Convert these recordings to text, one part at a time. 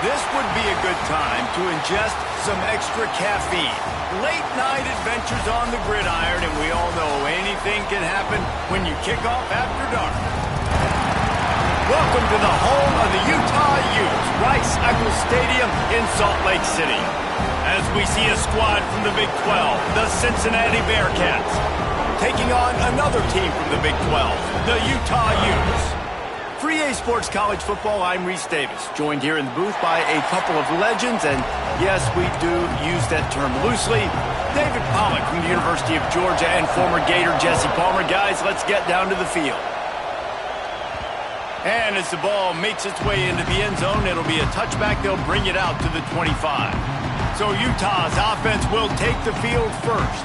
This would be a good time to ingest some extra caffeine. Late night adventures on the gridiron, and we all know anything can happen when you kick off after dark. Welcome to the home of the Utah Utes, Rice-Eccles Stadium in Salt Lake City. As we see a squad from the Big 12, the Cincinnati Bearcats, taking on another team from the Big 12, the Utah Utes. For EA Sports College Football, I'm Reese Davis, joined here in the booth by a couple of legends, and yes, we do use that term loosely. David Pollack from the University of Georgia and former Gator Jesse Palmer. Guys, let's get down to the field. And as the ball makes its way into the end zone, it'll be a touchback. They'll bring it out to the 25. So Utah's offense will take the field first.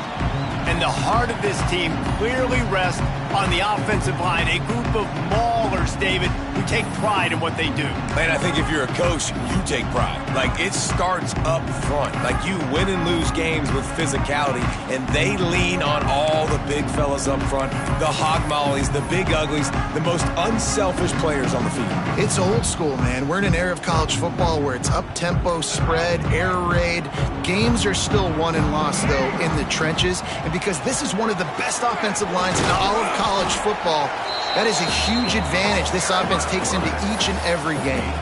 And the heart of this team clearly rests on the offensive line. A group of maulers, David, who take pride in what they do. Man, I think if you're a coach, you take pride. Like, it starts up front. Like, you win and lose games with physicality, and they lean on all the big fellas up front, the hog mollies, the big uglies, the most unselfish players on the field. It's old school, man. We're in an era of college football where it's up-tempo, spread, air raid. Games are still won and lost, though, in the trenches. And because this is one of the best offensive lines in all of college football, that is a huge advantage this offense takes into each and every game.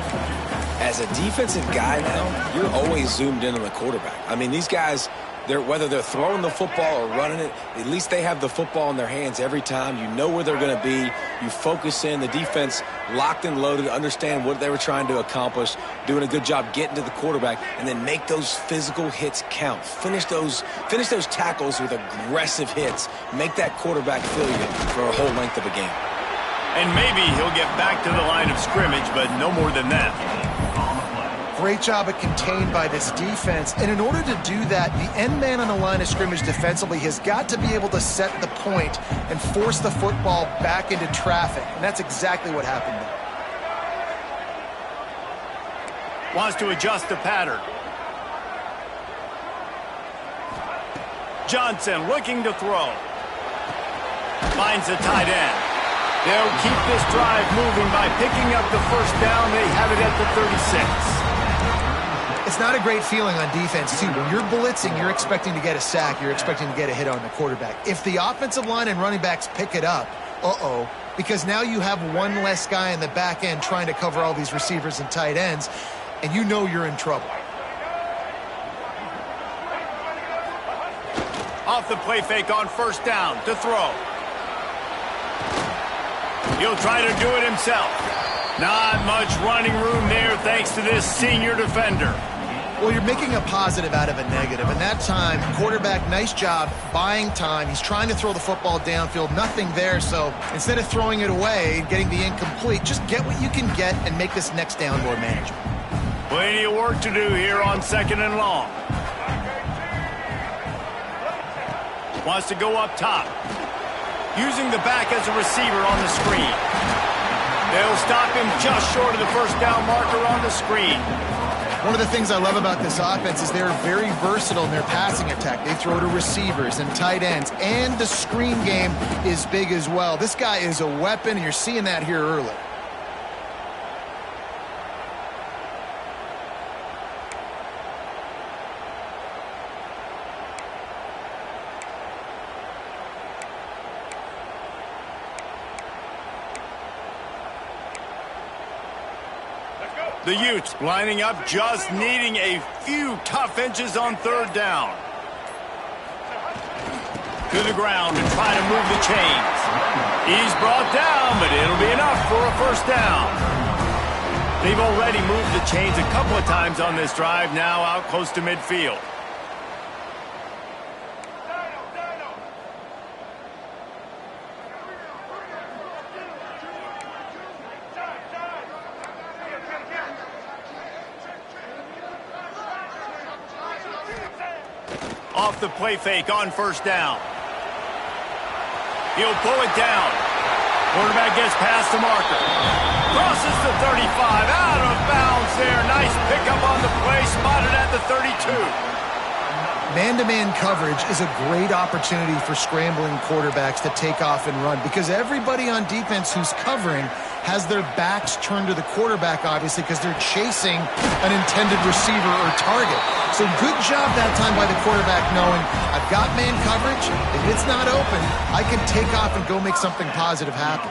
As a defensive guy now, you're always zoomed in on the quarterback. I mean, these guys, whether they're throwing the football or running it, at least they have the football in their hands every time. You know where they're going to be. You focus in. The defense locked and loaded, understand what they were trying to accomplish, doing a good job getting to the quarterback, and then make those physical hits count. Finish those tackles with aggressive hits. Make that quarterback feel you for a whole length of a game. And maybe he'll get back to the line of scrimmage, but no more than that. Great job of contained by this defense. And in order to do that, the end man on the line of scrimmage defensively has got to be able to set the point and force the football back into traffic. And that's exactly what happened there. Wants to adjust the pattern. Johnson looking to throw. Finds the tight end. They'll keep this drive moving by picking up the first down. They have it at the 36. It's not a great feeling on defense, too. When you're blitzing, you're expecting to get a sack. You're expecting to get a hit on the quarterback. If the offensive line and running backs pick it up, because now you have one less guy in the back end trying to cover all these receivers and tight ends, and you know you're in trouble. Off the play fake on first down to throw. He'll try to do it himself. Not much running room there thanks to this senior defender. Well, you're making a positive out of a negative. And that time, quarterback, nice job buying time. He's trying to throw the football downfield. Nothing there. So instead of throwing it away, getting the incomplete, just get what you can get and make this next down more manageable. Plenty of work to do here on 2nd and long. Wants to go up top. Using the back as a receiver on the screen. They'll stop him just short of the first down marker on the screen. One of the things I love about this offense is they're very versatile in their passing attack. They throw to receivers and tight ends, and the screen game is big as well. This guy is a weapon, and you're seeing that here early. The Utes lining up, just needing a few tough inches on third down. To the ground and try to move the chains. He's brought down, but it'll be enough for a first down. They've already moved the chains a couple of times on this drive, now out close to midfield. Off the play fake on first down. He'll pull it down. Quarterback gets past the marker. Crosses the 35. Out of bounds there. Nice pickup on the play. Spotted at the 32. Man-to-man coverage is a great opportunity for scrambling quarterbacks to take off and run because everybody on defense who's covering has their backs turned to the quarterback, obviously, because they're chasing an intended receiver or target. So good job that time by the quarterback knowing I've got man coverage. If it's not open, I can take off and go make something positive happen.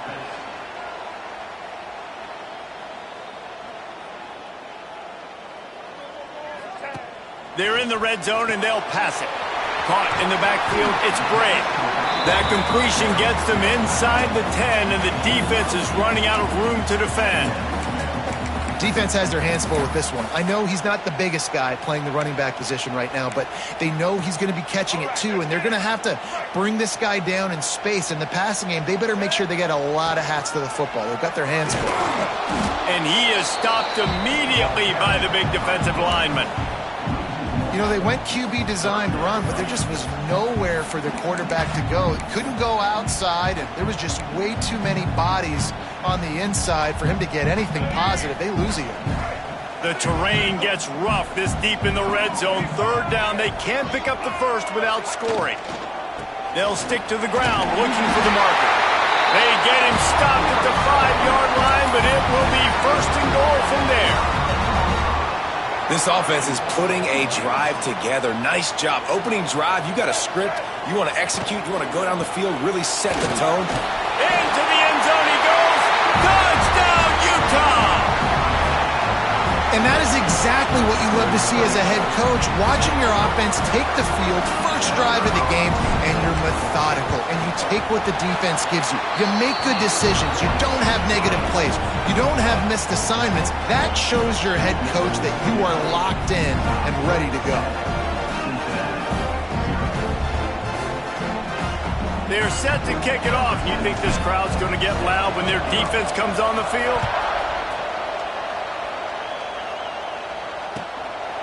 They're in the red zone, and they'll pass it. Caught in the backfield, it's Bray. That completion gets them inside the 10, and the defense is running out of room to defend. Defense has their hands full with this one. I know he's not the biggest guy playing the running back position right now, but they know he's going to be catching it too, and they're going to have to bring this guy down in space. In the passing game, they better make sure they get a lot of hats to the football. They've got their hands full. And he is stopped immediately by the big defensive lineman. You know, they went QB designed run, but there just was nowhere for their quarterback to go. He couldn't go outside, and there was just way too many bodies on the inside for him to get anything positive. They lose it. The terrain gets rough this deep in the red zone. Third down, they can't pick up the first without scoring. They'll stick to the ground looking for the marker. They get him stopped at the 5-yard line, but it will be first and goal from there. This offense is putting a drive together. Nice job. Opening drive, you got a script. You want to execute. You want to go down the field, really set the tone. Into the end zone he goes. Touchdown, Utah! And that is exactly what you love to see as a head coach. Watching your offense take the field, first drive of the game, and you're methodical. And you take what the defense gives you. You make good decisions. You don't have negative plays. You don't have missed assignments. That shows your head coach that you are locked in and ready to go. They're set to kick it off. You think this crowd's going to get loud when their defense comes on the field?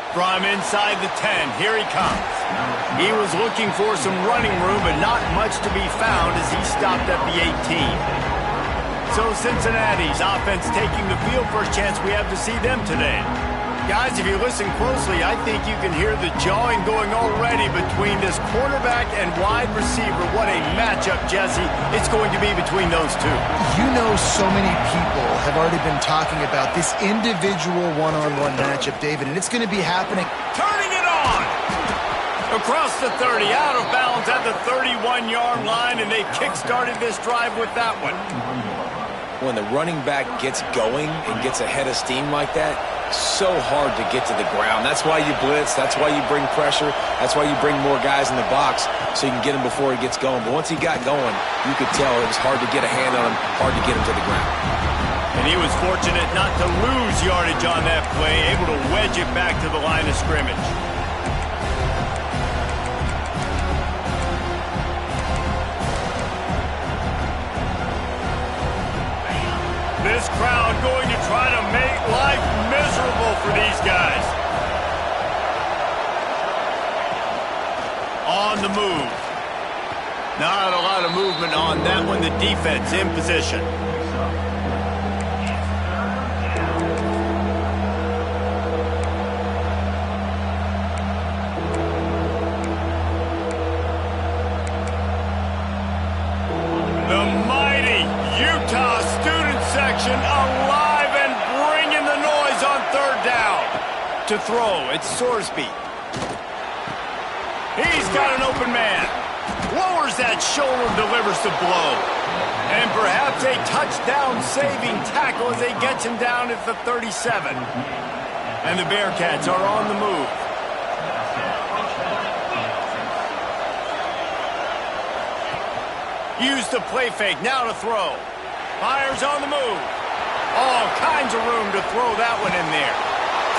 From inside the 10, here he comes. He was looking for some running room, but not much to be found as he stopped at the 18. So Cincinnati's offense taking the field. First chance we have to see them today. Guys, if you listen closely, I think you can hear the jawing going already between this quarterback and wide receiver. What a matchup, Jesse, it's going to be between those two. You know, so many people have already been talking about this individual one-on-one matchup, David, and it's going to be happening. Turning it on! Across the 30, out of bounds at the 31-yard line, and they kick-started this drive with that one. When the running back gets going and gets ahead of steam like that, so hard to get to the ground. That's why you blitz. That's why you bring pressure. That's why you bring more guys in the box so you can get him before he gets going. But once he got going, you could tell it was hard to get a hand on him, hard to get him to the ground. And he was fortunate not to lose yardage on that play, able to wedge it back to the line of scrimmage. This crowd going to try to make life miserable for these guys. On the move. Not a lot of movement on that one. The defense in position. The mighty Utah student section alive and bringing the noise on third down. To throw, it's Sorsby. He's got an open man. Lowers that shoulder, delivers the blow. And perhaps a touchdown-saving tackle as they get him down at the 37. And the Bearcats are on the move. Use the play fake, now to throw. Fires on the move. All kinds of room to throw that one in there.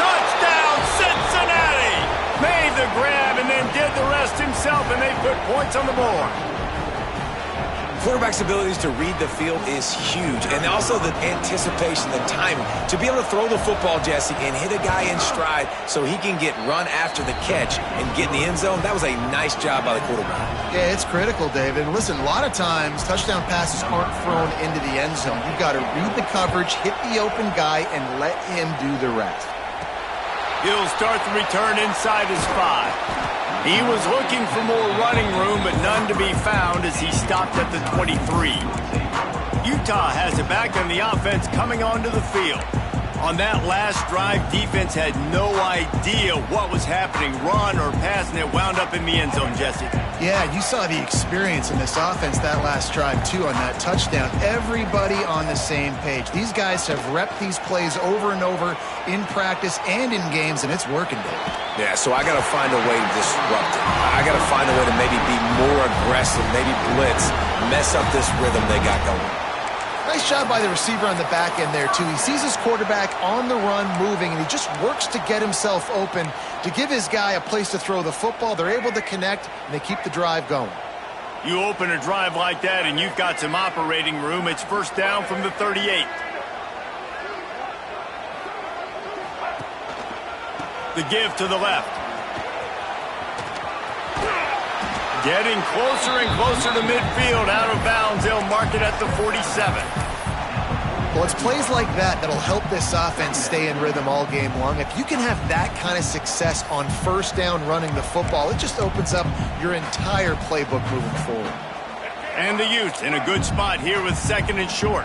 Touchdown, Cincinnati! Made the grab and then did the rest himself, and they put points on the board. Quarterback's abilities to read the field is huge, and also the anticipation, the timing. To be able to throw the football, Jesse, and hit a guy in stride so he can get run after the catch and get in the end zone, that was a nice job by the quarterback. Yeah, it's critical, David. And listen, a lot of times touchdown passes aren't thrown into the end zone. You've got to read the coverage, hit the open guy, and let him do the rest. He'll start the return inside his 5. He was looking for more running room, but none to be found as he stopped at the 23. Utah has it back on the offense coming onto the field. On that last drive, defense had no idea what was happening, run or pass, and it wound up in the end zone, Jesse. Yeah, you saw the experience in this offense that last drive, too, on that touchdown. Everybody on the same page. These guys have repped these plays over and over in practice and in games, and it's working, Dave. Yeah, so I got to find a way to disrupt it. I got to find a way to maybe be more aggressive, maybe blitz, mess up this rhythm they got going. Nice job by the receiver on the back end there, too. He sees his quarterback on the run moving, and he just works to get himself open to give his guy a place to throw the football. They're able to connect, and they keep the drive going. You open a drive like that, and you've got some operating room. It's first down from the 38. The give to the left. Getting closer and closer to midfield, out of bounds. They'll mark it at the 47. Well, it's plays like that that'll help this offense stay in rhythm all game long. If you can have that kind of success on first down running the football, it just opens up your entire playbook moving forward. And the Utes in a good spot here with second and short.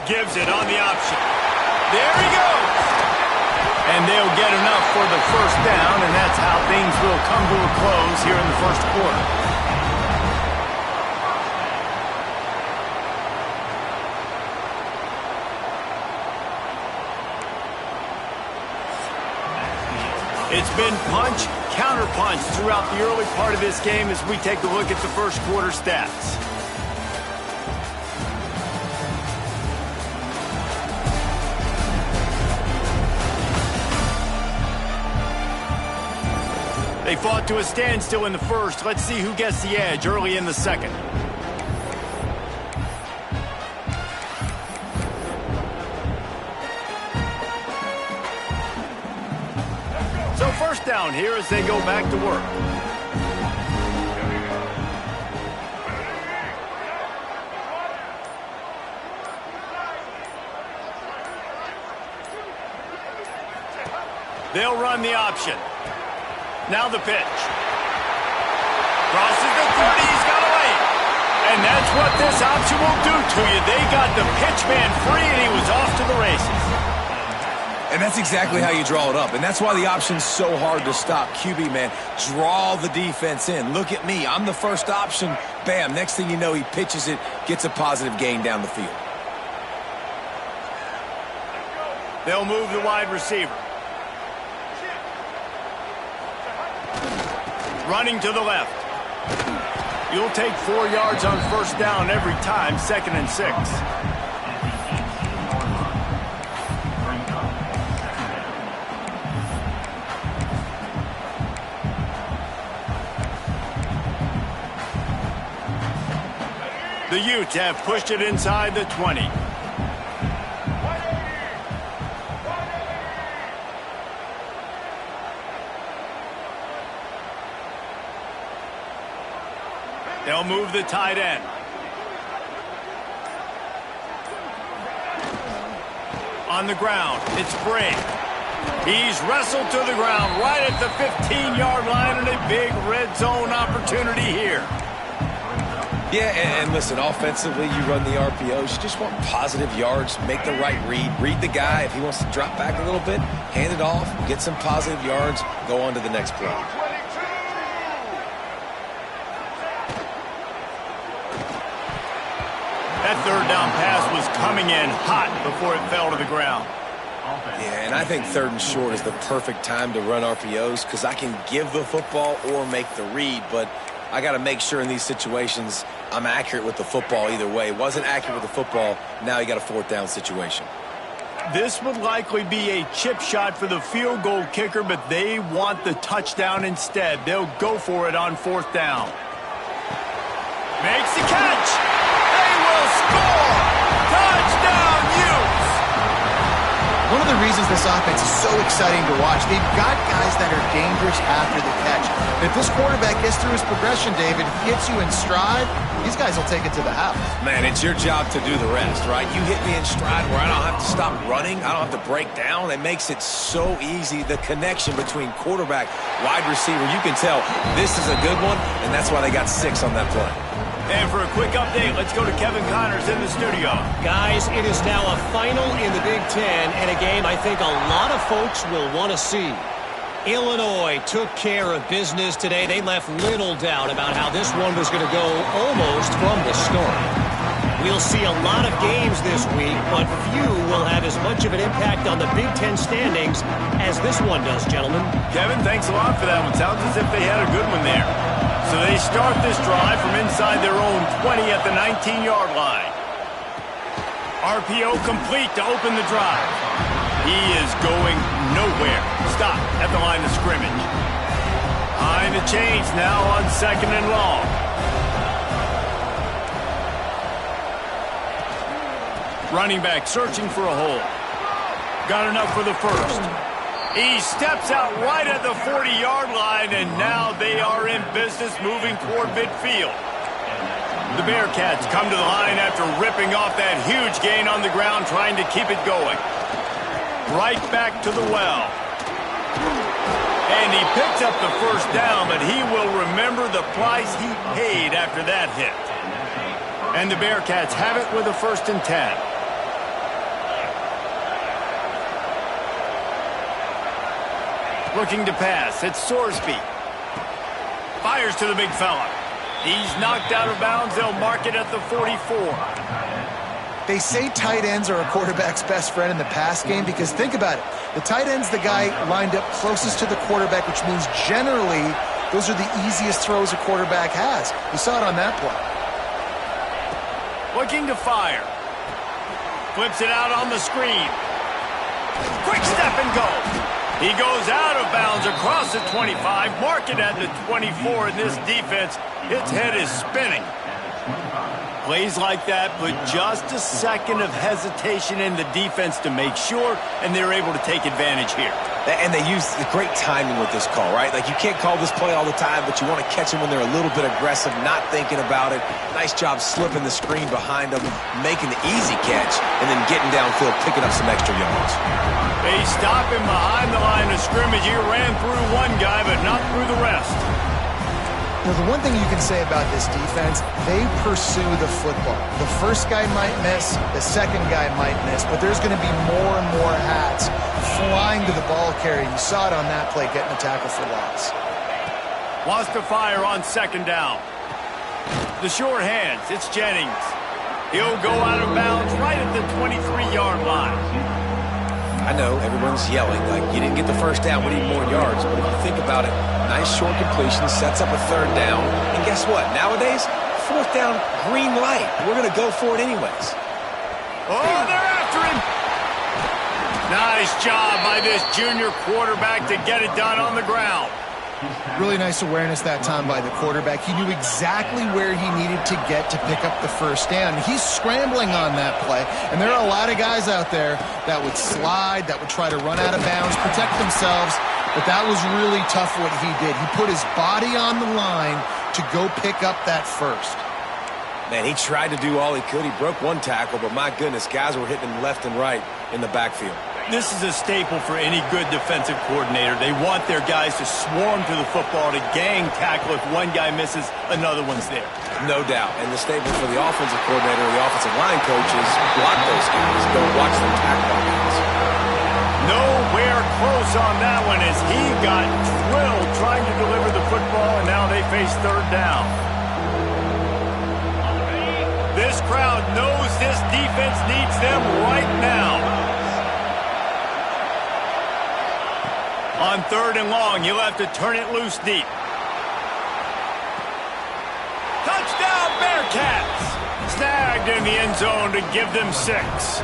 Gives it on the option. There he goes! And they'll get enough for the first down, and that's how things will come to a close here in the first quarter. It's been punch, counter-punch throughout the early part of this game as we take a look at the first quarter stats. They fought to a standstill in the first. Let's see who gets the edge early in the second. So first down here as they go back to work. They'll run the option. Now the pitch. Crosses the 30, he's got away. And that's what this option will do to you. They got the pitch man free, and he was off to the races. And that's exactly how you draw it up. And that's why the option's so hard to stop. QB, man, draw the defense in. Look at me. I'm the first option. Bam. Next thing you know, he pitches it, gets a positive gain down the field. They'll move the wide receiver. Running to the left. You'll take 4 yards on first down every time, 2nd and 6. The Utes have pushed it inside the 20. They'll move the tight end. On the ground, it's Bray. He's wrestled to the ground right at the 15-yard line, and a big red zone opportunity here. Yeah, and listen, offensively, you run the RPOs. You just want positive yards, make the right read the guy. If he wants to drop back a little bit, hand it off, get some positive yards, go on to the next play. That third down pass was coming in hot before it fell to the ground. Yeah, and I think 3rd and short is the perfect time to run RPOs because I can give the football or make the read, but I got to make sure in these situations I'm accurate with the football either way. Wasn't accurate with the football, now you got a 4th down situation. This would likely be a chip shot for the field goal kicker, but they want the touchdown instead. They'll go for it on 4th down. Makes the catch. They will score. Touchdown, Utes. One of the the reasons this offense is so exciting to watch. They've got guys that are dangerous after the catch. And if this quarterback gets through his progression, David, hits you in stride, these guys will take it to the house. Man, it's your job to do the rest, right? You hit me in stride where I don't have to stop running. I don't have to break down. It makes it so easy. The connection between quarterback, wide receiver, you can tell this is a good one, and that's why they got 6 on that play. And for a quick update, let's go to Kevin Connors in the studio. Guys, it is now a final in the Big Ten, and a game I think a lot of folks will want to see. Illinois took care of business today. They left little doubt about how this one was going to go almost from the start. We'll see a lot of games this week, but few will have as much of an impact on the Big Ten standings as this one does, gentlemen. Kevin, thanks a lot for that one. Sounds as if they had a good one there. So they start this drive from inside their own 20 at the 19-yard line. RPO complete to open the drive. He is going nowhere. Stop at the line of scrimmage. Behind the chains now on 2nd and long. Running back searching for a hole. Got enough for the first. He steps out right at the 40-yard line, and now they are in business moving toward midfield. The Bearcats come to the line after ripping off that huge gain on the ground, trying to keep it going. Right back to the well. And he picks up the first down, but he will remember the price he paid after that hit. And the Bearcats have it with a 1st and 10. Looking to pass. It's Sorsby. Fires to the big fella. He's knocked out of bounds. They'll mark it at the 44. They say tight ends are a quarterback's best friend in the pass game because think about it. The tight end's the guy lined up closest to the quarterback, which means generally those are the easiest throws a quarterback has. We saw it on that play. Looking to fire. Flips it out on the screen. Quick step and go. He goes out of bounds across the 25, mark it at the 24, and this defense, its head is spinning. Plays like that, but just a second of hesitation in the defense to make sure, and they're able to take advantage here. And they use the great timing with this call, right? Like, you can't call this play all the time, but you want to catch them when they're a little bit aggressive, not thinking about it. Nice job slipping the screen behind them, making the easy catch, and then getting downfield, picking up some extra yards. They stop him behind the line of scrimmage. He ran through one guy, but not through the rest. Now, the one thing you can say about this defense, they pursue the football. The first guy might miss, the second guy might miss, but there's going to be more and more hats flying to the ball carrier. You saw it on that play, getting a tackle for loss. Wants to fire on 2nd down. The short hands, it's Jennings. He'll go out of bounds right at the 23-yard line. I know everyone's yelling like you didn't get the first down, we need more yards. But if you think about it, nice short completion, sets up a 3rd down. And guess what? Nowadays, 4th down, green light. We're going to go for it anyways. Oh, they're after him. Nice job by this junior quarterback to get it done on the ground. Really nice awareness that time by the quarterback. He knew exactly where he needed to get to pick up the first down. He's scrambling on that play, and there are a lot of guys out there that would slide, that would try to run out of bounds, protect themselves, but that was really tough what he did. He put his body on the line to go pick up that first. Man, he tried to do all he could. He broke one tackle, but my goodness, guys were hitting him left and right in the backfield. This is a staple for any good defensive coordinator. They want their guys to swarm to the football, to gang tackle. If one guy misses, another one's there. No doubt. And the staple for the offensive coordinator or the offensive line coach is block those guys. Don't watch them tackle our guys. Nowhere close on that one as he got thrilled trying to deliver the football, and now they face 3rd down. This crowd knows this defense needs them right now. On 3rd and long, you'll have to turn it loose deep. Touchdown, Bearcats! Snagged in the end zone to give them 6.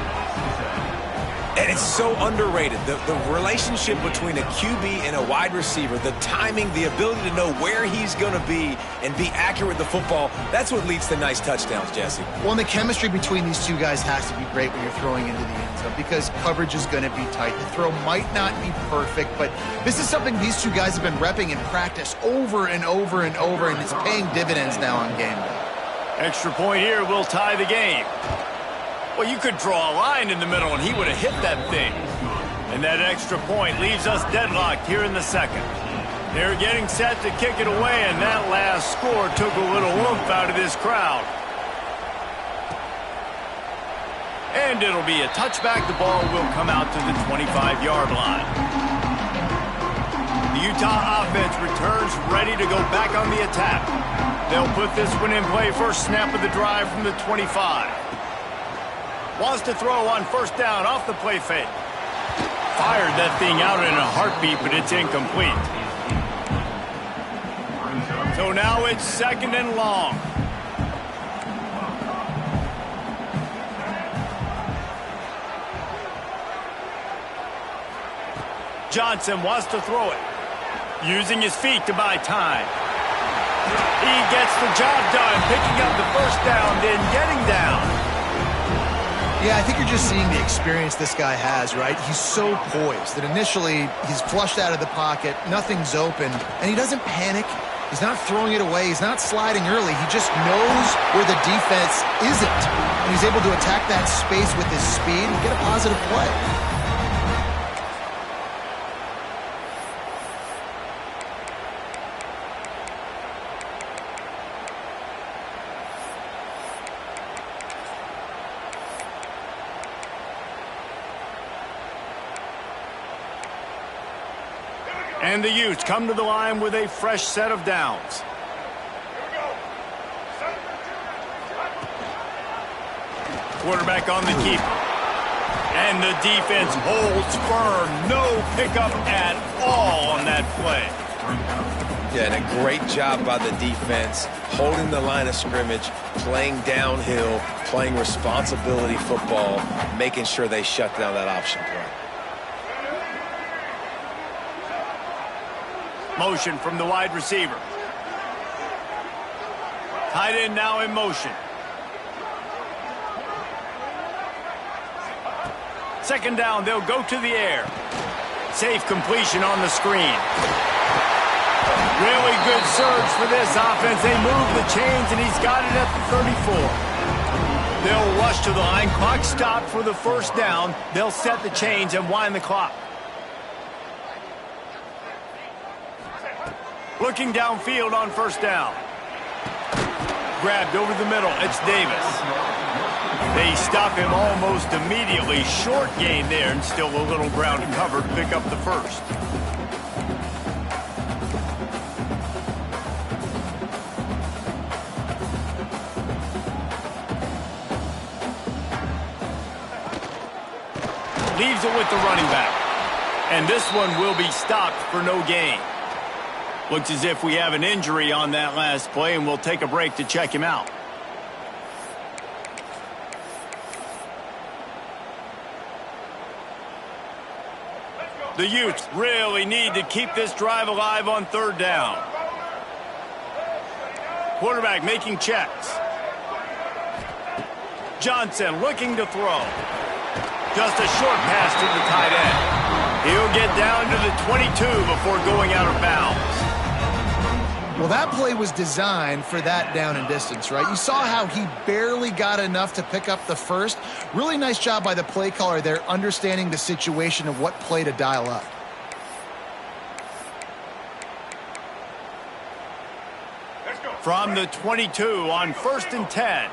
And it's so underrated. The relationship between a QB and a wide receiver, the timing, the ability to know where he's going to be and be accurate with the football, that's what leads to nice touchdowns, Jesse. Well, and the chemistry between these two guys has to be great when you're throwing into the end zone because coverage is going to be tight. The throw might not be perfect, but this is something these two guys have been repping in practice over and over and over, and it's paying dividends now on game day. Extra point here will tie the game. Well, you could draw a line in the middle, and he would have hit that thing. And that extra point leaves us deadlocked here in the second. They're getting set to kick it away, and that last score took a little oomph out of this crowd. And it'll be a touchback. The ball will come out to the 25-yard line. The Utah offense returns ready to go back on the attack. They'll put this one in play first snap of the drive from the 25. Wants to throw on first down off the play fake. Fired that thing out in a heartbeat, but it's incomplete. So now it's second and long. Johnson wants to throw it. Using his feet to buy time. He gets the job done, picking up the first down, then getting down. Yeah, I think you're just seeing the experience this guy has, right? He's so poised that initially he's flushed out of the pocket, nothing's open, and he doesn't panic. He's not throwing it away. He's not sliding early. He just knows where the defense isn't, and he's able to attack that space with his speed and get a positive play. And the Utes come to the line with a fresh set of downs. Quarterback on the keeper. And the defense holds firm. No pickup at all on that play. Yeah, and a great job by the defense, holding the line of scrimmage, playing downhill, playing responsibility football, making sure they shut down that option play. Motion from the wide receiver. Tight end now in motion. Second down, they'll go to the air. Safe completion on the screen. Really good surge for this offense. They move the chains, and he's got it at the 34. They'll rush to the line. Clock stopped for the first down. They'll set the chains and wind the clock. Looking downfield on first down. Grabbed over the middle. It's Davis. They stop him almost immediately. Short gain there, and still a little ground to cover to pick up the first. Leaves it with the running back. And this one will be stopped for no gain. Looks as if we have an injury on that last play, and we'll take a break to check him out. The Utes really need to keep this drive alive on third down. Quarterback making checks. Johnson looking to throw. Just a short pass to the tight end. He'll get down to the 22 before going out of bounds. Well, that play was designed for that down and distance, right? You saw how he barely got enough to pick up the first. Really nice job by the play caller there, understanding the situation of what play to dial up. From the 22 on 1st and 10.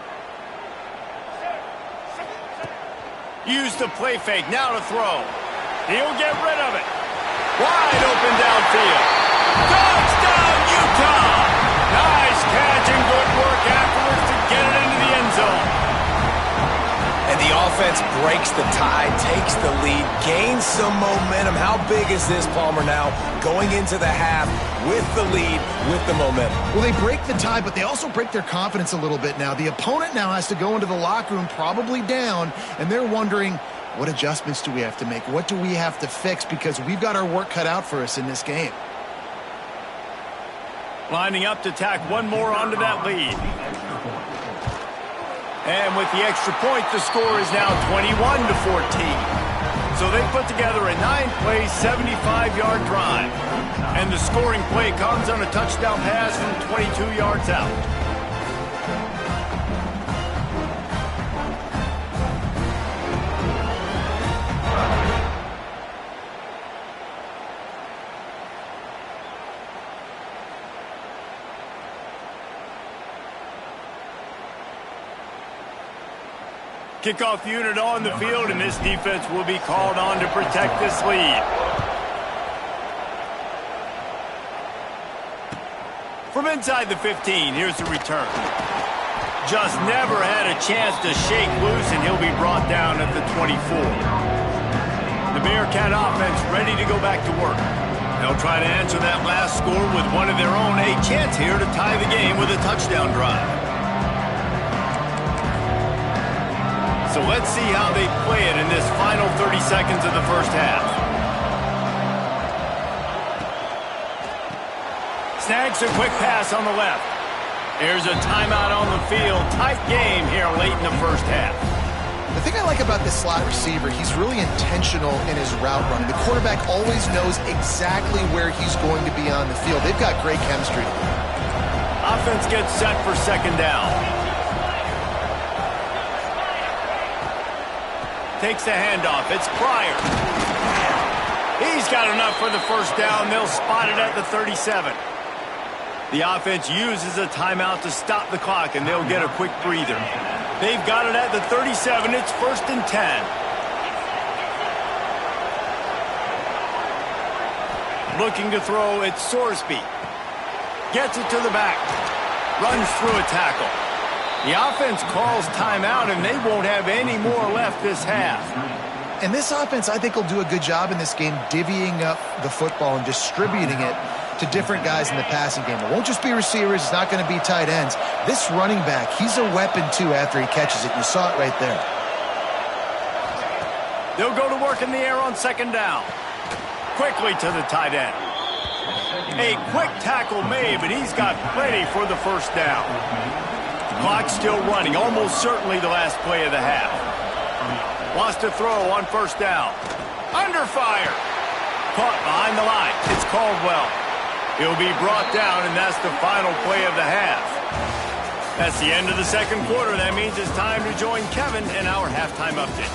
Use the play fake, now to throw. He'll get rid of it. Wide open downfield. Touchdown, Utah! Nice catch and good work afterwards to get it into the end zone. And the offense breaks the tie, takes the lead, gains some momentum. How big is this, Palmer, now going into the half with the lead, with the momentum? Well, they break the tie, but they also break their confidence a little bit now. The opponent now has to go into the locker room probably down, and they're wondering, What adjustments do we have to make? What do we have to fix? Because we've got our work cut out for us in this game. Lining up to tack one more onto that lead. And with the extra point, the score is now 21-14. So they put together a 9-play, 75-yard drive. And the scoring play comes on a touchdown pass from 22 yards out. Kickoff unit on the field, and this defense will be called on to protect this lead. From inside the 15, here's the return. Just never had a chance to shake loose, and he'll be brought down at the 24. The Bearcat offense ready to go back to work. They'll try to answer that last score with one of their own. A chance here to tie the game with a touchdown drive. So let's see how they play it in this final 30 seconds of the first half. Snags a quick pass on the left. Here's a timeout on the field. Tight game here late in the first half. The thing I like about this slot receiver, he's really intentional in his route running. The quarterback always knows exactly where he's going to be on the field. They've got great chemistry. Offense gets set for second down. Takes the handoff. It's Pryor. He's got enough for the first down. They'll spot it at the 37. The offense uses a timeout to stop the clock, and they'll get a quick breather. They've got it at the 37. It's 1st and 10. Looking to throw, it's Sorsby. Gets it to the back. Runs through a tackle. The offense calls timeout, and they won't have any more left this half. And this offense, I think, will do a good job in this game divvying up the football and distributing it to different guys in the passing game. It won't just be receivers. It's not going to be tight ends. This running back, he's a weapon, too, after he catches it. You saw it right there. They'll go to work in the air on second down. Quickly to the tight end. A quick tackle made, but he's got plenty for the first down. Clock still running, almost certainly the last play of the half. Wants to throw on first down. Under fire. Caught behind the line. It's Caldwell. He'll be brought down, and that's the final play of the half. That's the end of the second quarter. That means it's time to join Kevin in our halftime update.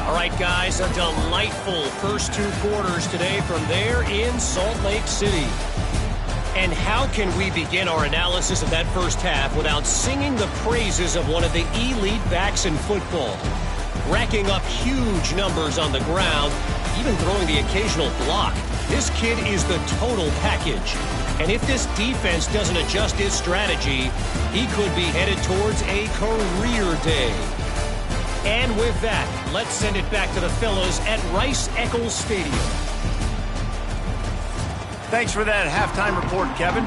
All right, guys, a delightful first 2 quarters today from there in Salt Lake City. And how can we begin our analysis of that first half without singing the praises of one of the elite backs in football? Racking up huge numbers on the ground, even throwing the occasional block. This kid is the total package. And if this defense doesn't adjust its strategy, he could be headed towards a career day. And with that, let's send it back to the fellows at Rice-Eccles Stadium. Thanks for that halftime report, Kevin.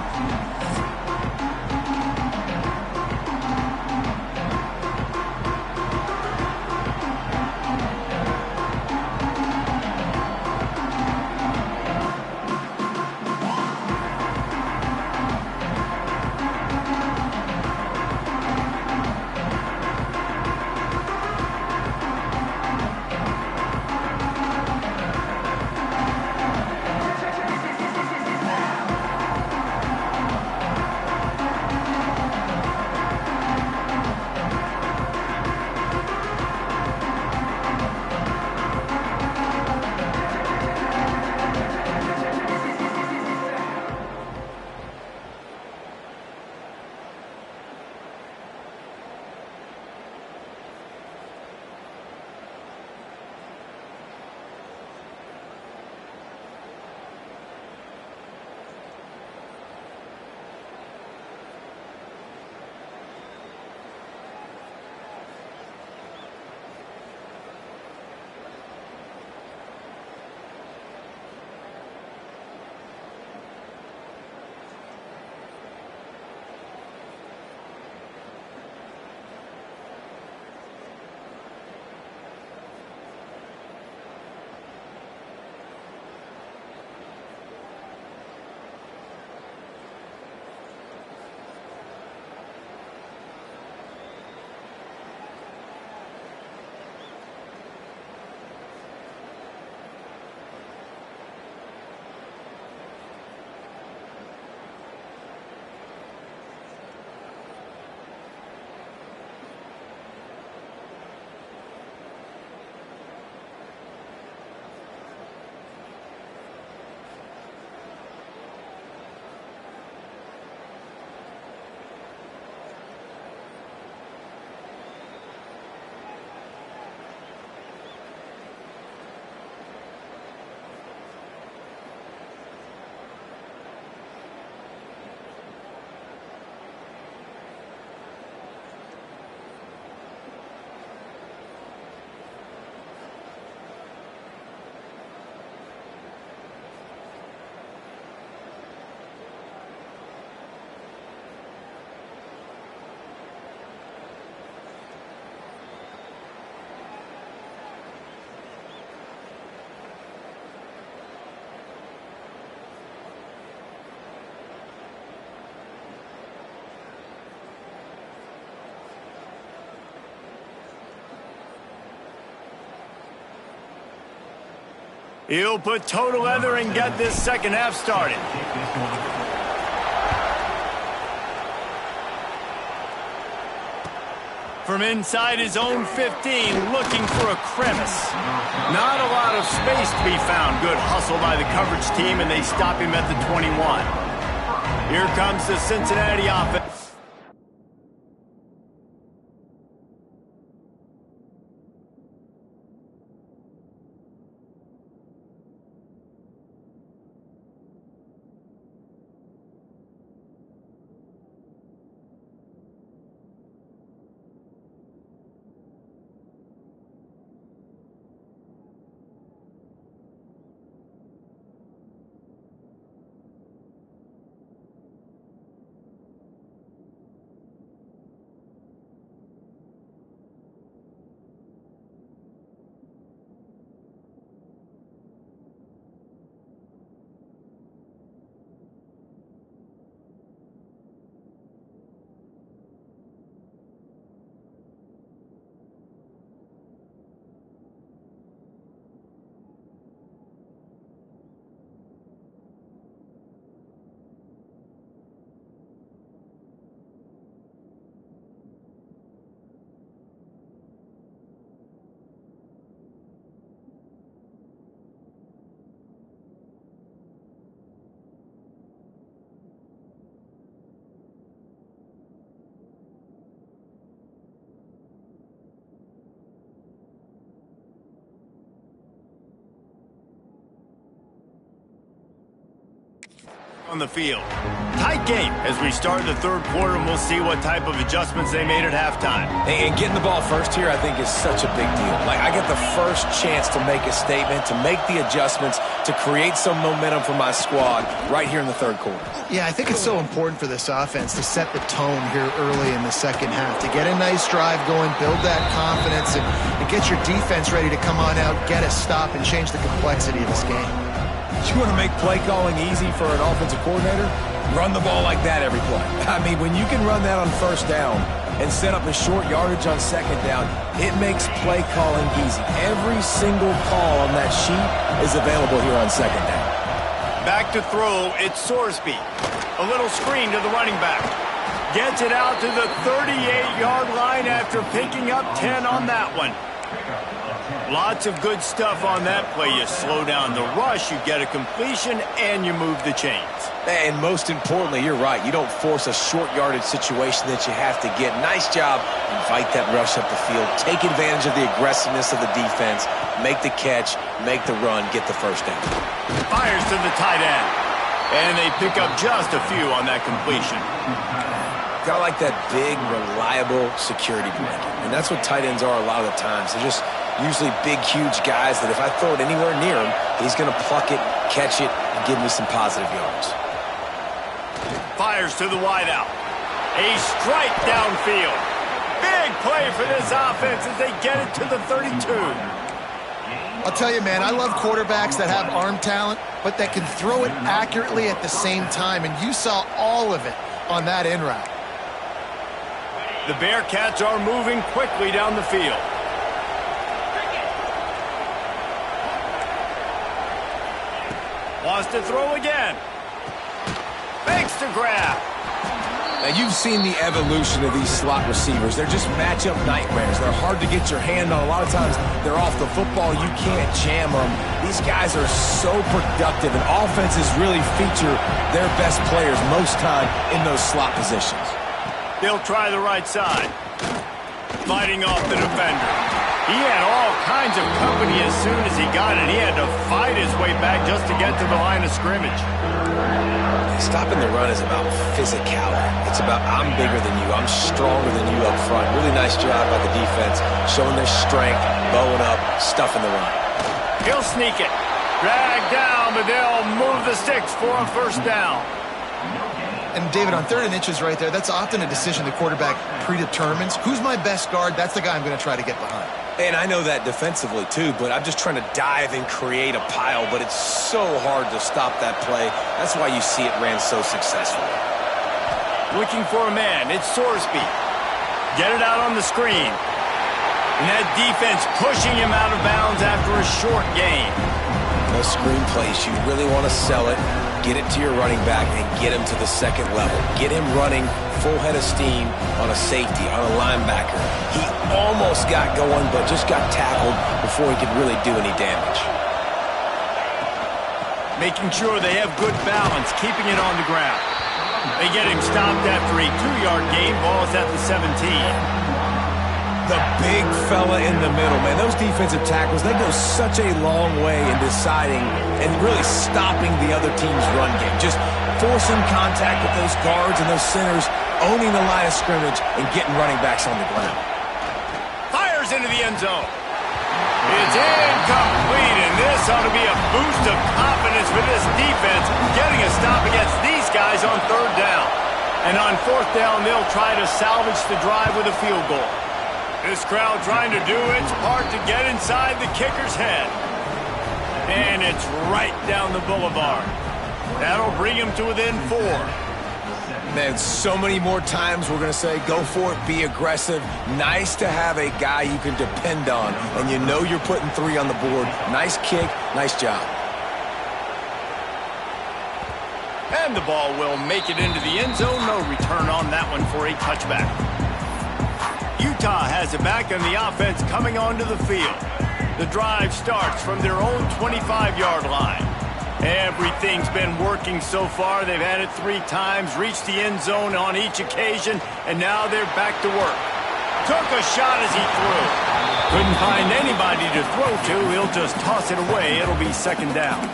He'll put toe to leather and get this second half started. From inside his own 15, looking for a crevice. Not a lot of space to be found. Good hustle by the coverage team, and they stop him at the 21. Here comes the Cincinnati offense. On the field. Tight game as we start the third quarter, and we'll see what type of adjustments they made at halftime. And getting the ball first here, I think, is such a big deal. Like, I get the first chance to make a statement, to make the adjustments, to create some momentum for my squad right here in the third quarter. Yeah, I think it's so important for this offense to set the tone here early in the second half, to get a nice drive going, build that confidence, and get your defense ready to come on out, get a stop, and change the complexity of this game. You want to make play calling easy for an offensive coordinator? Run the ball like that every play. I mean, when you can run that on first down and set up a short yardage on second down, it makes play calling easy. Every single call on that sheet is available here on second down. Back to throw, it's Sorsby. A little screen to the running back. Gets it out to the 38-yard line after picking up 10 on that one. Lots of good stuff on that play. You slow down the rush, you get a completion, and you move the chains. And most importantly, you're right. You don't force a short yardage situation that you have to get. Nice job. Invite that rush up the field. Take advantage of the aggressiveness of the defense. Make the catch, make the run, get the first down. Fires to the tight end. And they pick up just a few on that completion. Got like that big, reliable security blanket. And that's what tight ends are a lot of the times. They're just usually big, huge guys that if I throw it anywhere near him, he's going to pluck it, catch it, and give me some positive yards. Fires to the wideout. A strike downfield. Big play for this offense as they get it to the 32. I'll tell you, man, I love quarterbacks that have arm talent, but that can throw it accurately at the same time, and you saw all of it on that in route. The Bearcats are moving quickly down the field. Wants to throw again. Fakes to grab. Now, you've seen the evolution of these slot receivers. They're just matchup nightmares. They're hard to get your hand on. A lot of times, they're off the football. You can't jam them. These guys are so productive, and offenses really feature their best players most time in those slot positions. They'll try the right side. Fighting off the defender. He had all kinds of company as soon as he got it. He had to fight his way back just to get to the line of scrimmage. Stopping the run is about physicality. It's about I'm bigger than you. I'm stronger than you up front. Really nice job by the defense, showing their strength, bowing up, stuffing the run. He'll sneak it. Drag down, but they'll move the sticks for a first down. And, David, on 3rd and inches right there, that's often a decision the quarterback predetermines. Who's my best guard? That's the guy I'm going to try to get behind. And I know that defensively, too, but I'm just trying to dive and create a pile, but it's so hard to stop that play. That's why you see it ran so successfully. Looking for a man. It's Sorsby. Get it out on the screen. And that defense pushing him out of bounds after a short gain. Those screen plays, you really want to sell it, get it to your running back, and get him to the second level. Get him running full head of steam on a safety, on a linebacker. He almost got going, but just got tackled before he could really do any damage. Making sure they have good balance, keeping it on the ground. They get him stopped after a 2-yard gain. Ball's at the 17. The big fella in the middle, man. Those defensive tackles, they go such a long way in deciding and really stopping the other team's run game. Just forcing contact with those guards and those centers, owning the line of scrimmage, and getting running backs on the ground. Fires into the end zone. It's incomplete, and this ought to be a boost of confidence for this defense, getting a stop against these guys on 3rd down. And on 4th down, they'll try to salvage the drive with a field goal. This crowd trying to do its part to get inside the kicker's head. And it's right down the boulevard. That'll bring him to within 4. Man, so many more times we're going to say, go for it, be aggressive. Nice to have a guy you can depend on, and you know you're putting 3 on the board. Nice kick, nice job. And the ball will make it into the end zone. No return on that one for a touchback. Utah has it back, and the offense coming onto the field. The drive starts from their own 25-yard line. Everything's been working so far. They've had it 3 times, reached the end zone on each occasion, and now they're back to work. Took a shot as he threw. Couldn't find anybody to throw to. He'll just toss it away. It'll be 2nd down.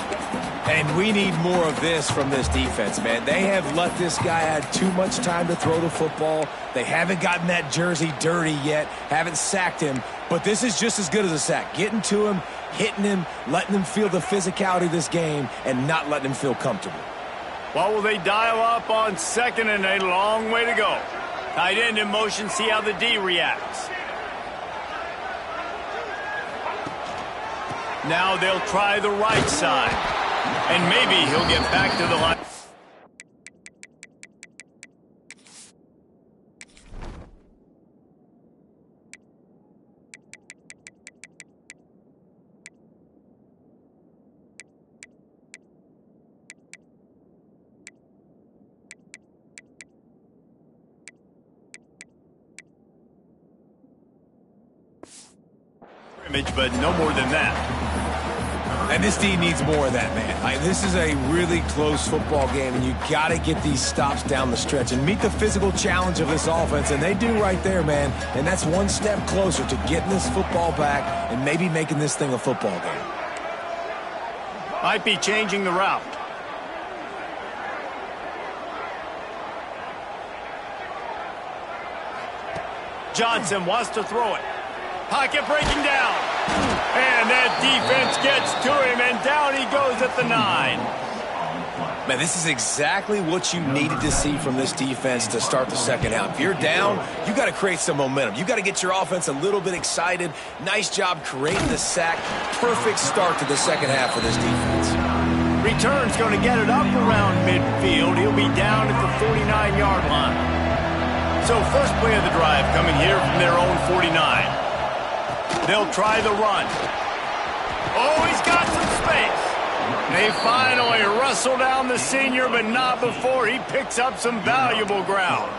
And we need more of this from this defense, man. They have let this guy have too much time to throw the football. They haven't gotten that jersey dirty yet, haven't sacked him, but this is just as good as a sack. Getting to him, hitting him, letting him feel the physicality of this game, and not letting him feel comfortable. What will they dial up on 2nd and a long way to go? Tight end in motion, see how the D reacts. Now they'll try the right side. And maybe he'll get back to the line. But no more than that. And this team needs more of that, man. This is a really close football game, and you got to get these stops down the stretch and meet the physical challenge of this offense, and they do right there, man. And that's one step closer to getting this football back and maybe making this thing a football game. Might be changing the route. Johnson wants to throw it. Pocket breaking down. And that defense gets to him, and down he goes at the 9. Man, this is exactly what you needed to see from this defense to start the second half. If you're down, you got to create some momentum. You got to get your offense a little bit excited. Nice job creating the sack. Perfect start to the second half for this defense. Return's going to get it up around midfield. He'll be down at the 49-yard line. So first play of the drive coming here from their own 49. They'll try the run. Oh, he's got some space. They finally wrestle down the senior, but not before he picks up some valuable ground.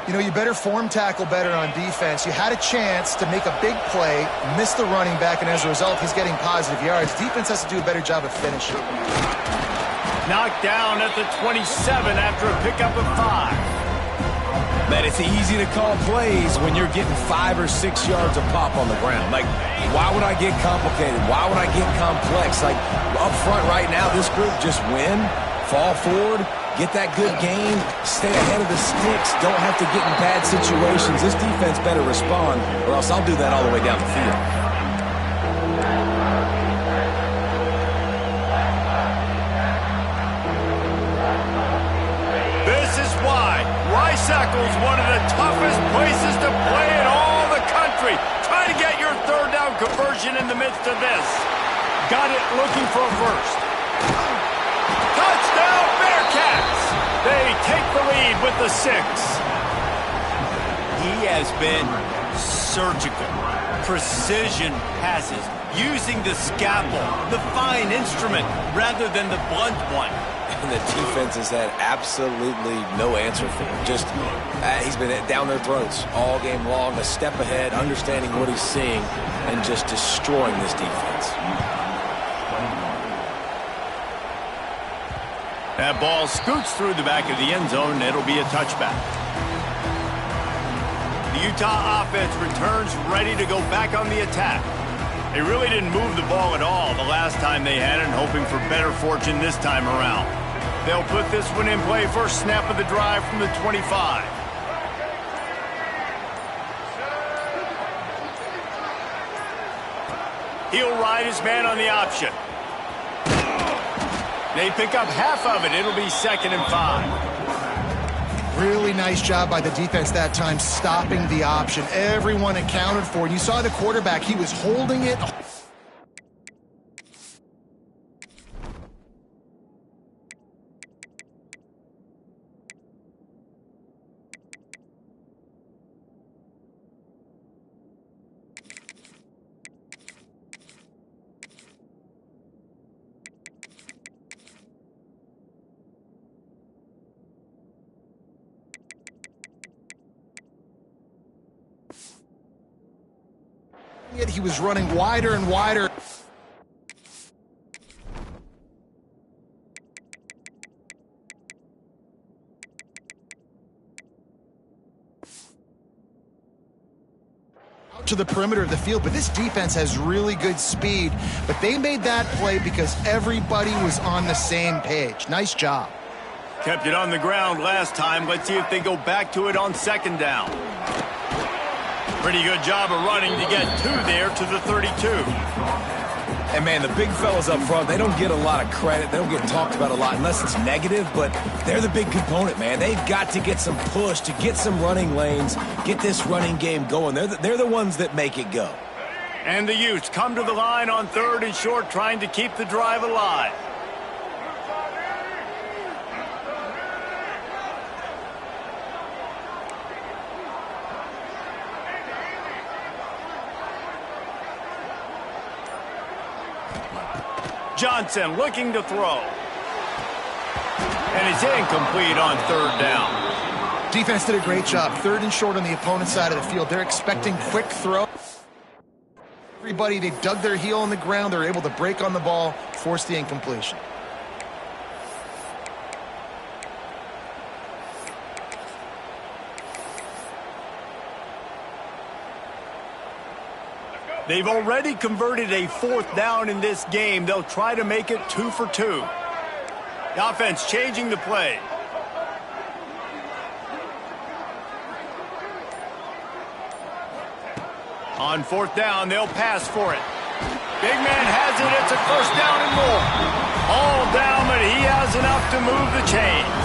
You know, you better form tackle better on defense. You had a chance to make a big play, miss the running back, and as a result, he's getting positive yards. Defense has to do a better job of finishing. Knocked down at the 27 after a pickup of 5. Man, it's easy to call plays when you're getting 5 or 6 yards of pop on the ground. Like, why would I get complicated? Why would I get complex? Like, up front right now, this group just win, fall forward, get that good game, stay ahead of the sticks, don't have to get in bad situations. This defense better respond, or else I'll do that all the way down the field. Rice-Eccles, one of the toughest places to play in all the country. Try to get your 3rd down conversion in the midst of this. Got it looking for a first. Touchdown, Bearcats! They take the lead with the 6. He has been surgical, precision passes, using the scalpel, the fine instrument, rather than the blunt one. And the defense has had absolutely no answer for him. Just, he's been down their throats all game long, a step ahead, understanding what he's seeing, and just destroying this defense. That ball scoots through the back of the end zone, and it'll be a touchback. The Utah offense returns ready to go back on the attack. They really didn't move the ball at all the last time they had it, hoping for better fortune this time around. They'll put this one in play first snap of the drive from the 25. He'll ride his man on the option. They pick up half of it. It'll be 2nd and 5. Really nice job by the defense that time, stopping the option. Everyone accounted for it. You saw the quarterback. He was holding it. He was running wider and wider. Out to the perimeter of the field, but this defense has really good speed. But they made that play because everybody was on the same page. Nice job. Kept it on the ground last time. Let's see if they go back to it on 2nd down. Pretty good job of running to get 2 there to the 32. And, man, the big fellas up front, they don't get a lot of credit. They don't get talked about a lot unless it's negative, but they're the big component, man. They've got to get some push, to get some running lanes, get this running game going. They're the ones that make it go. And the Utes come to the line on 3rd and short, trying to keep the drive alive. Johnson looking to throw. And it's incomplete on 3rd down. Defense did a great job. 3rd and short on the opponent's side of the field. They're expecting quick throw. Everybody, they dug their heel on the ground. They're able to break on the ball, force the incompletion. They've already converted a 4th down in this game. They'll try to make it 2 for 2. The offense changing the play. On 4th down, they'll pass for it. Big man has it. It's a 1st down and more. All down, but he has enough to move the chains.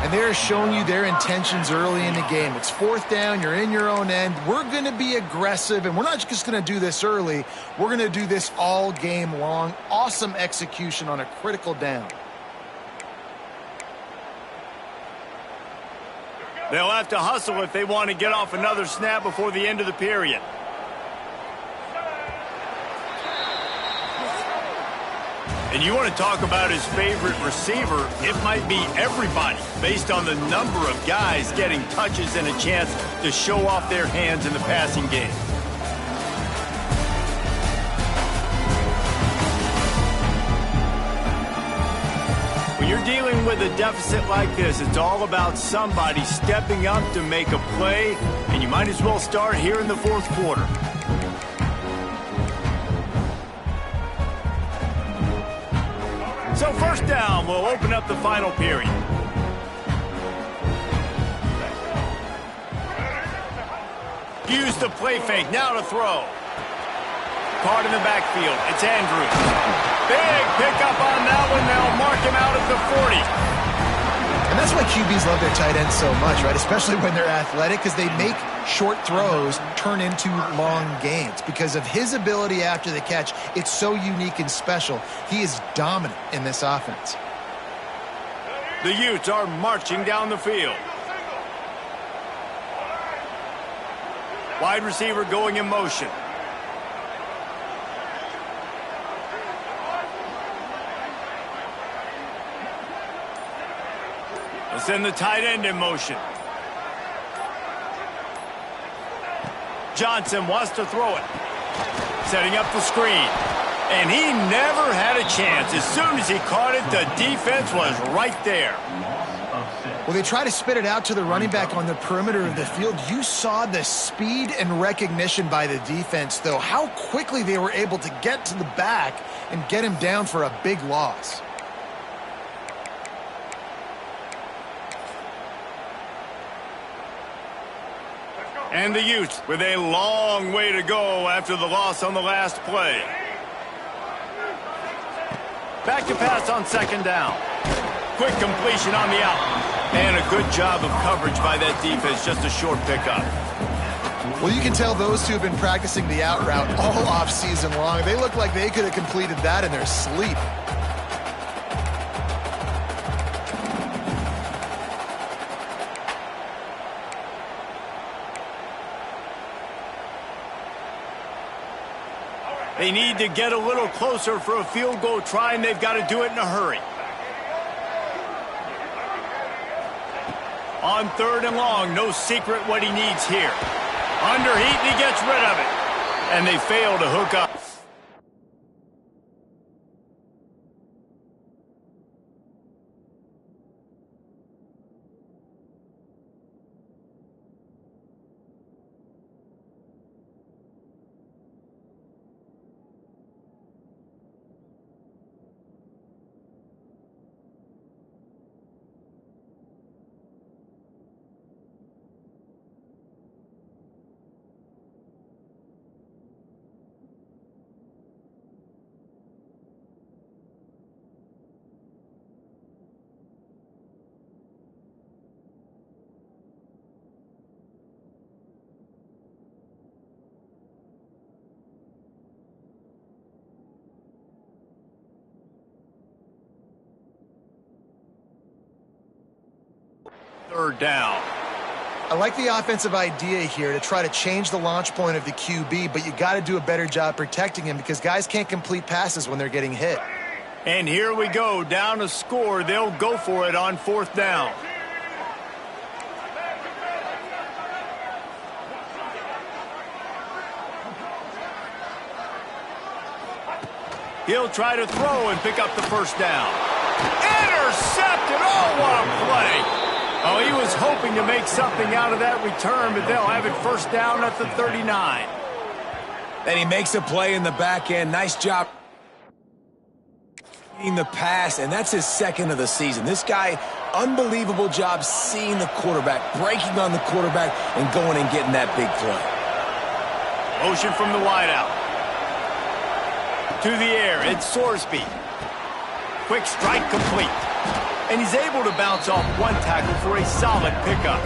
And they're showing you their intentions early in the game. It's 4th down. You're in your own end. We're going to be aggressive, and we're not just going to do this early. We're going to do this all game long. Awesome execution on a critical down. They'll have to hustle if they want to get off another snap before the end of the period. And you want to talk about his favorite receiver, it might be everybody, based on the number of guys getting touches and a chance to show off their hands in the passing game. When you're dealing with a deficit like this, it's all about somebody stepping up to make a play, and you might as well start here in the 4th quarter. So 1st down will open up the final period. Use the play fake, now to throw. Caught in the backfield, it's Andrews. Big pickup on that one, they'll mark him out at the 40. And that's why QBs love their tight ends so much, right? Especially when they're athletic, because they make short throws turn into long gains. Because of his ability after the catch, it's so unique and special. He is dominant in this offense. The Utes are marching down the field. Wide receiver going in motion. Let's send the tight end in motion. Johnson wants to throw it. Setting up the screen. And he never had a chance. As soon as he caught it, the defense was right there. Well, they try to spit it out to the running back on the perimeter of the field. You saw the speed and recognition by the defense, though, how quickly they were able to get to the back and get him down for a big loss. And the Utes with a long way to go after the loss on the last play. Back to pass on second down. Quick completion on the out. And a good job of coverage by that defense. Just a short pickup. Well, you can tell those two have been practicing the out route all off season long. They look like they could have completed that in their sleep. They need to get a little closer for a field goal try, and they've got to do it in a hurry. On third and long, no secret what he needs here. Under heat, and he gets rid of it. And they fail to hook up. Third down. I like the offensive idea here to try to change the launch point of the QB, but you got to do a better job protecting him because guys can't complete passes when they're getting hit. And here we go, down a score. They'll go for it on fourth down. He'll try to throw and pick up the first down. Intercepted! Oh, what a play! Oh, he was hoping to make something out of that return, but they'll have it first down at the 39. And he makes a play in the back end. Nice job reading the pass, and that's his second of the season. This guy, unbelievable job seeing the quarterback, breaking on the quarterback, and going and getting that big play. Motion from the wideout. To the air, it's Sorsby. Quick strike complete. And he's able to bounce off one tackle for a solid pickup.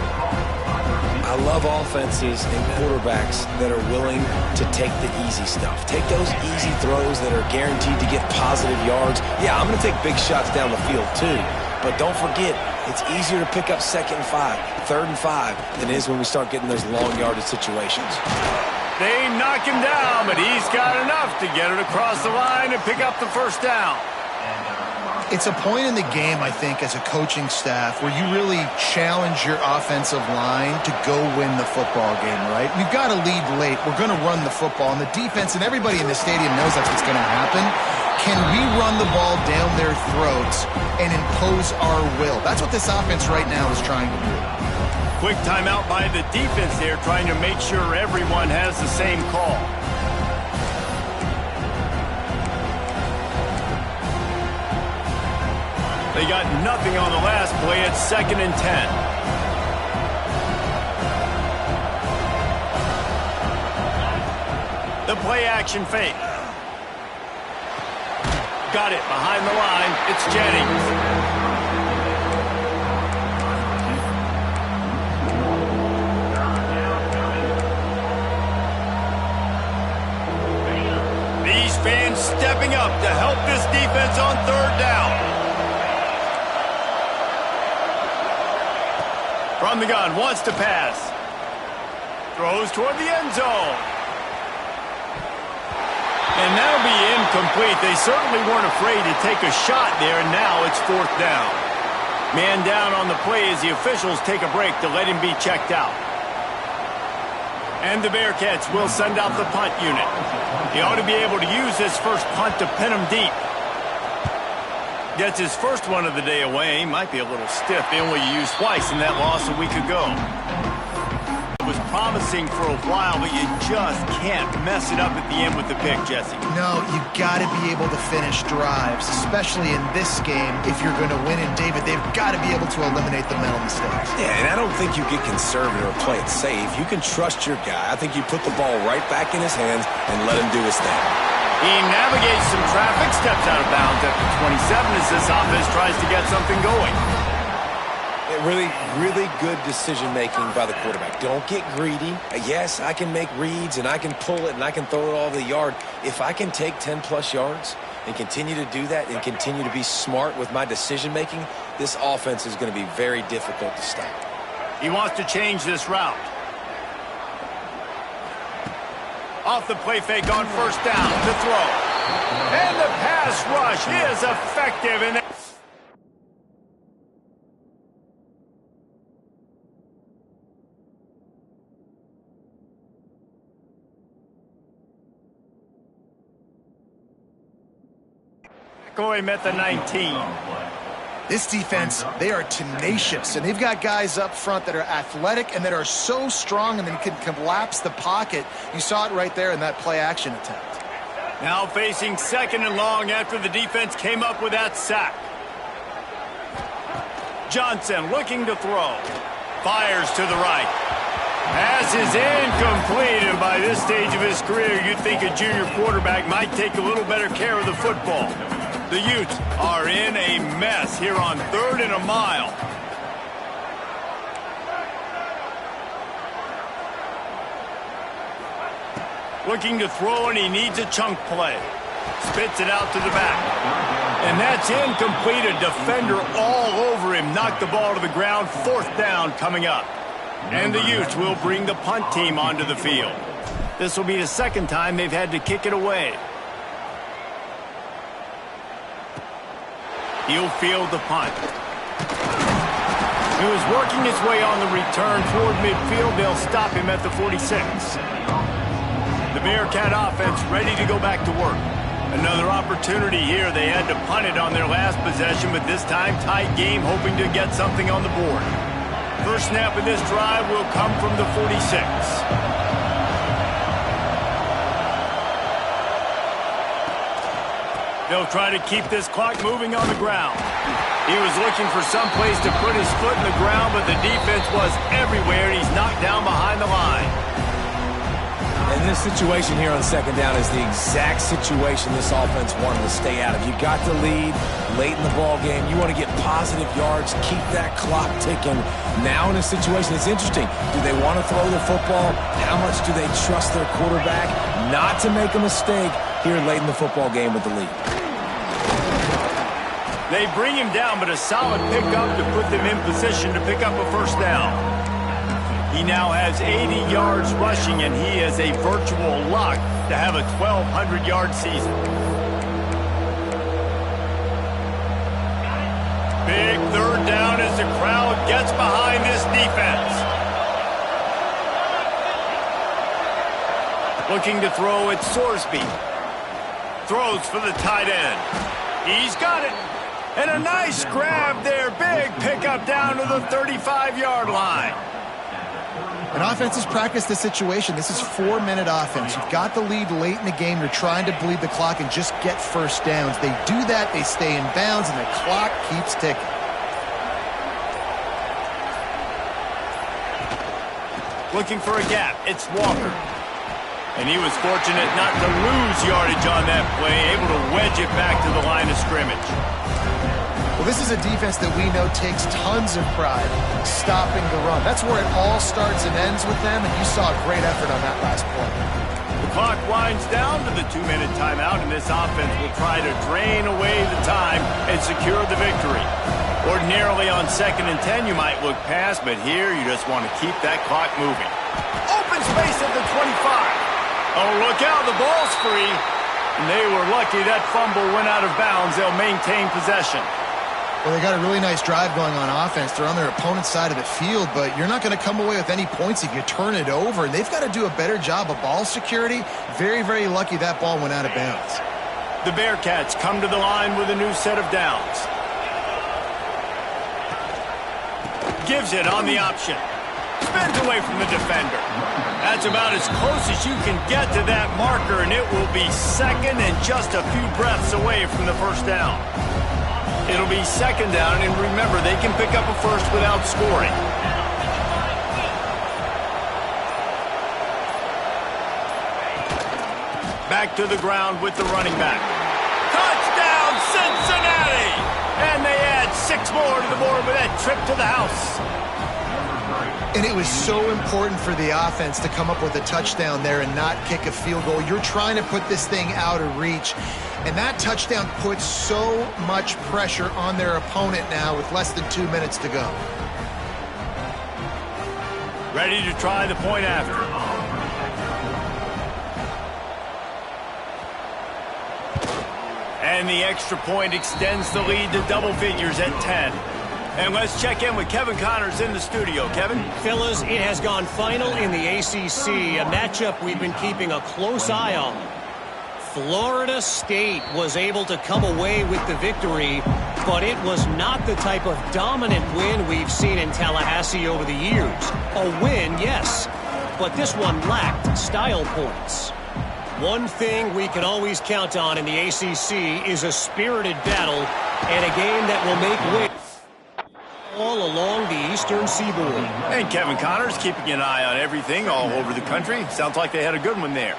I love offenses and quarterbacks that are willing to take the easy stuff. Take those easy throws that are guaranteed to get positive yards. Yeah, I'm going to take big shots down the field too. But don't forget, it's easier to pick up second and 5, third and 5 than it is when we start getting those long yardage situations. They knock him down, but he's got enough to get it across the line and pick up the first down. It's a point in the game, I think, as a coaching staff where you really challenge your offensive line to go win the football game, right? We've got to lead late. We're going to run the football, and the defense and everybody in the stadium knows that's what's going to happen. Can we run the ball down their throats and impose our will? That's what this offense right now is trying to do. Quick timeout by the defense there, trying to make sure everyone has the same call. They got nothing on the last play at 2nd and 10. The play action fake. Got it behind the line. It's Jennings. These fans stepping up to help this defense on third down. From the gun, wants to pass. Throws toward the end zone. And that'll be incomplete. They certainly weren't afraid to take a shot there, and now it's 4th down. Man down on the play as the officials take a break to let him be checked out. And the Bearcats will send out the punt unit. He ought to be able to use this first punt to pin him deep. Gets his first one of the day away. Might be a little stiff. They only used twice in that loss a week ago. It was promising for a while, but you just can't mess it up at the end with the pick, Jesse. No, you got to be able to finish drives, especially in this game. If you're going to win in David, they've got to be able to eliminate the mental mistakes. Yeah, and I don't think you get conservative or play it safe. You can trust your guy. I think you put the ball right back in his hands and let him do his thing. He navigates some traffic, steps out of bounds at the 27 as this offense tries to get something going. Really, really good decision-making by the quarterback. Don't get greedy. Yes, I can make reads, and I can pull it, and I can throw it all over the yard. If I can take 10-plus yards and continue to do that and continue to be smart with my decision-making, this offense is going to be very difficult to stop. He wants to change this route. Off the play fake on 1st down to throw. And the pass rush is effective. And going at the 19. This defense, they are tenacious, and they've got guys up front that are athletic and that are so strong and then can collapse the pocket. You saw it right there in that play-action attempt. Now facing 2nd and long after the defense came up with that sack. Johnson looking to throw. Fires to the right. Pass is incomplete, and by this stage of his career, you'd think a junior quarterback might take a little better care of the football. The Utes are in a mess here on 3rd and a mile. Looking to throw, and he needs a chunk play. Spits it out to the back. And that's incomplete. A defender all over him. Knocked the ball to the ground. 4th down coming up. And the Utes will bring the punt team onto the field. This will be the 2nd time they've had to kick it away. He'll field the punt. He was working his way on the return toward midfield. They'll stop him at the 46. The Bearcat offense ready to go back to work. Another opportunity here. They had to punt it on their last possession, but this time tight game, hoping to get something on the board. First snap of this drive will come from the 46. They'll try to keep this clock moving on the ground. He was looking for some place to put his foot in the ground, but the defense was everywhere, and he's knocked down behind the line. And this situation here on 2nd down is the exact situation this offense wanted to stay out of. You got the lead late in the ball game. You want to get positive yards, keep that clock ticking. Now in a situation, it's interesting. Do they want to throw the football? How much do they trust their quarterback not to make a mistake here late in the football game with the lead? They bring him down, but a solid pickup to put them in position to pick up a 1st down. He now has 80 yards rushing, and he is a virtual lock to have a 1,200-yard season. Big 3rd down as the crowd gets behind this defense. Looking to throw at Sorsby. Throws for the tight end. He's got it. And a nice grab there. Big pickup down to the 35-yard line. An offense has practiced the situation. This is 4-minute offense. You've got the lead late in the game. You're trying to bleed the clock and just get 1st downs. They do that. They stay in bounds, and the clock keeps ticking. Looking for a gap. It's Walker. And he was fortunate not to lose yardage on that play, able to wedge it back to the line of scrimmage. Well, this is a defense that we know takes tons of pride stopping the run. That's where it all starts and ends with them, and you saw a great effort on that last play. The clock winds down to the 2-minute timeout, and this offense will try to drain away the time and secure the victory. Ordinarily on 2nd and 10, you might look past, but here you just want to keep that clock moving. Open space at the 25. Oh, look out, the ball's free. And they were lucky that fumble went out of bounds. They'll maintain possession. Well, they got a really nice drive going on offense. They're on their opponent's side of the field, but you're not going to come away with any points if you turn it over. They've got to do a better job of ball security. Very, very lucky that ball went out of bounds. The Bearcats come to the line with a new set of downs. Gives it on the option. Spins away from the defender. That's about as close as you can get to that marker, and it will be second and just a few breaths away from the first down. It'll be second down, and remember, they can pick up a first without scoring. Back to the ground with the running back. Touchdown, Cincinnati! And they add 6 more to the board with that trip to the house. And it was so important for the offense to come up with a touchdown there and not kick a field goal. You're trying to put this thing out of reach. And that touchdown puts so much pressure on their opponent now with less than 2 minutes to go. Ready to try the point after. And the extra point extends the lead to double figures at 10. And let's check in with Kevin Connors in the studio. Kevin? Fellas, it has gone final in the ACC, a matchup we've been keeping a close eye on. Florida State was able to come away with the victory, but it was not the type of dominant win we've seen in Tallahassee over the years. A win, yes, but this one lacked style points. One thing we can always count on in the ACC is a spirited battle and a game that will make way all along the Eastern Seaboard. And Kevin Connors keeping an eye on everything all over the country. Sounds like they had a good one there.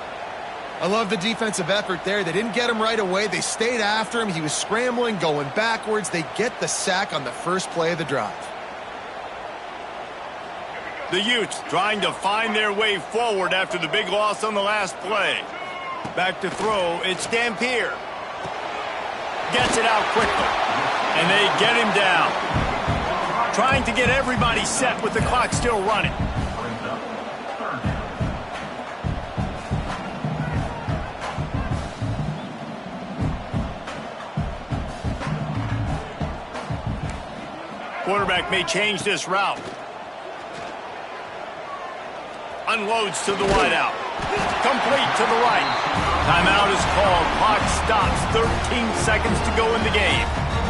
I love the defensive effort there. They didn't get him right away. They stayed after him. He was scrambling, going backwards. They get the sack on the first play of the drive. The Utes trying to find their way forward after the big loss on the last play. Back to throw, it's Dampier. Gets it out quickly. And they get him down. Trying to get everybody set with the clock still running. Quarterback may change this route. Unloads to the wideout. Complete to the right. Timeout is called. Clock stops. 13 seconds to go in the game.